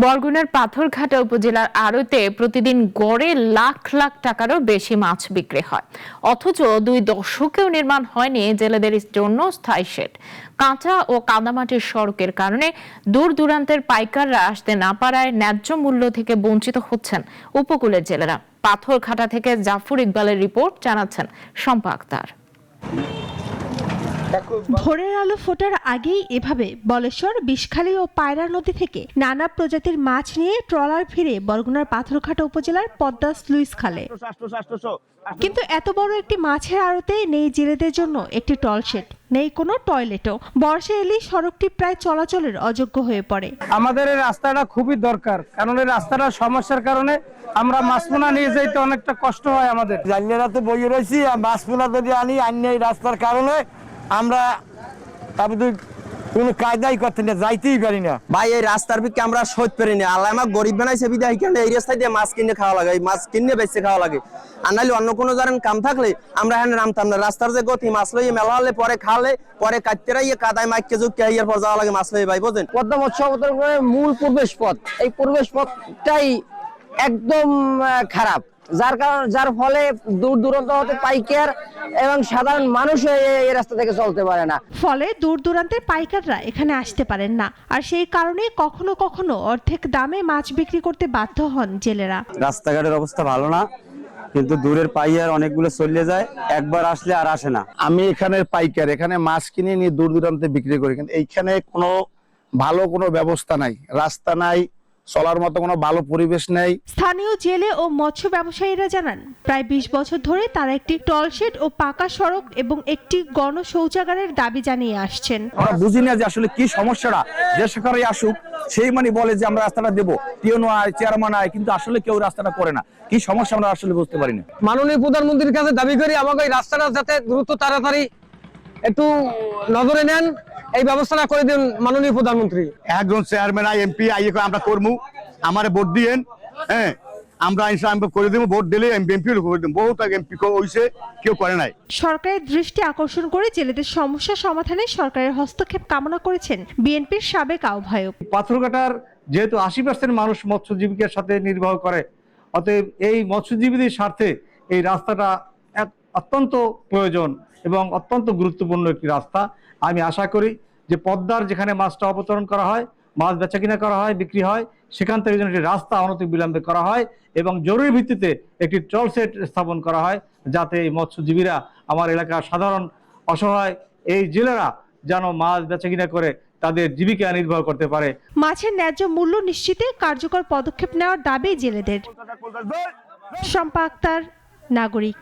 বরগুনার পাথরঘাটা উপজেলার আড়তে প্রতিদিন গড়ে লাখ লাখ টাকারও বেশি মাছ বিক্রি হয়, অথচ 2 দশকেও নির্মাণ হয়নি জেলেদের জন্য স্থায়ী শেড। কাঁচা ও কাদামাটির সড়কের কারণে দূর দূরান্তের পাইকাররা আসতে না পারায় ন্যায্য মূল্য থেকে বঞ্চিত হচ্ছেন উপকূলের জেলেরা। পাথরঘাটা থেকে জাফর ইকবালের রিপোর্ট, জানাচ্ছেন শম্পা আক্তার। ভোরের আলো ফোটার আগেই এভাবে বলেশ্বর, বিষখালী ও পায়রা নদী থেকে নানা প্রজাতির মাছ নিয়ে ট্রলার ফিরে বরগুনার পাথরঘাটা উপজেলার পদ্মা স্লুইস খালে। কিন্তু এত বড় একটি মাছের আড়তে নেই জেলেদের জন্য একটি টলশেড, নেই কোনো টয়লেটও। বর্ষা এলেই সড়কটি প্রায় চলাচলের অযোগ্য হয়ে পড়ে। আমাদের এই রাস্তাটা খুবই দরকার, কারণ এই রাস্তাটার সমস্যার কারণে আমরা মাছপোনা নিয়ে যাইতে অনেকটা কষ্ট হয় আমাদের। জানিয়ারাতে বইয়ে রয়েছি, মাছপোনা যদি আনি এই রাস্তার কারণে আমরা কোনো কায়দাই করতে না, যাইতেই পারি না ভাই। এই রাস্তার ভিতরে আমরা সহ্য পারি না। আল্লাহ আমার গরিব বানাইছে বিদায় কেন এই রাস্তায় দিয়ে মাছ কিনে খাওয়া লাগে, মাছ কিনে বেচে খাওয়া লাগে। আর নাইলে অন্য কোনো ধরেন কাম থাকলে আমরা এখানে নামতাম না। রাস্তার যে গতি, মাছ লইয়ে মেলা হলে পরে খালে পরে কাটতে রাইয়ে কাদায় মাইকে ঝুঁকে ইয়ের পর যাওয়া লাগে মাছ লইয়ে। ভাই বোঝেন, পদ্মা মৎস্য অবতরণের মূল প্রবেশ পথ, এই প্রবেশ পথটাই একদম খারাপ, যার ফলে দূর দূরান্ত হতে পাইকার এবং সাধারণ মানুষ এই রাস্তা থেকে চলতে পারে না। ফলে দূর দূরান্তের পাইকাররা এখানে আসতে পারেন না, আর সেই কারণে কখনো কখনো অর্ধেক দামে মাছ বিক্রি করতে বাধ্য হন জেলেরা। রাস্তাঘাটের অবস্থা ভালো না, কিন্তু দূরের পাইয়ার অনেকগুলো চলে যায়, একবার আসলে আর আসে না। আমি এখানের পাইকার, এখানে মাছ কিনে নিয়ে দূর দূরান্তে বিক্রি করি, কিন্তু এইখানে কোনো ভালো কোনো ব্যবস্থা নাই, রাস্তা নাই, চলার মতো কোনো ভালো পরিবেশ নেই। স্থানীয় জেলে ও মৎস্য ব্যবসায়ীরা জানান, প্রায় 20 বছর ধরে তারা একটি টলশেড ও পাকা সড়ক এবং একটি গণ শৌচাগারের দাবি জানিয়ে আসছেন। আমরা বুঝি না যে আসলে কি সমস্যাটা, যে সরকারই আসুক সেই মানে বলে যে আমরা রাস্তাটা দেবো, টিওনো আয়, চেয়ারম্যান আয়, কিন্তু আসলে কেউ রাস্তাটা করে না। কি সমস্যা আমরা আসলে বুঝতে পারি না। মাননীয় প্রধানমন্ত্রীর কাছে দাবি করি আমাকে এই রাস্তাটা যাতে দ্রুত তাড়াতাড়ি একটু নজরে নেন, এই ব্যবস্থাটা করে দিন মাননীয় প্রধানমন্ত্রী। একজন চেয়ারম্যান আই, এমপি আই আমরা করবো, আমারে ভোট দিয়েন, হ্যাঁ আমরা করে দেবো, ভোট দিলে এমপি করে দেবো। বহুত এমপি হয়েছে, কেউ করে নাই। সরকারের দৃষ্টি আকর্ষণ করে জেলেদের সমস্যা সমাধানে সরকারের হস্তক্ষেপ কামনা করেছেন বিএনপির সাবেক আহ্বায়ক। পাথরঘাটার যেহেতু 80% মানুষ মৎস্যজীবিকার সাথে নির্বাহ করে, অতএব এই মৎস্যজীবীদের স্বার্থে এই রাস্তাটা অত্যন্ত প্রয়োজন এবং অত্যন্ত গুরুত্বপূর্ণ একটি রাস্তা। আমি আশা করি যে পদ্মার যেখানে মাছটা অবতরণ করা হয়, মাছ বেচা কিনা করা হয়, বিক্রি হয়, সেখান থেকে যেন একটি রাস্তা অনতি বিলম্বে করা হয় এবং জরুরি ভিত্তিতে একটি ট্রল সেট স্থাপন করা হয়, যাতে এই মৎস্যজীবীরা, আমার এলাকার সাধারণ অসহায় এই জেলেরা যেন মাছ বেচা কিনা করে তাদের জীবিকা নির্বাহ করতে পারে। মাছের ন্যায্য মূল্য নিশ্চিতে কার্যকর পদক্ষেপ নেওয়ার দাবি জেলেদের। শম্পা আক্তার, নাগরিক।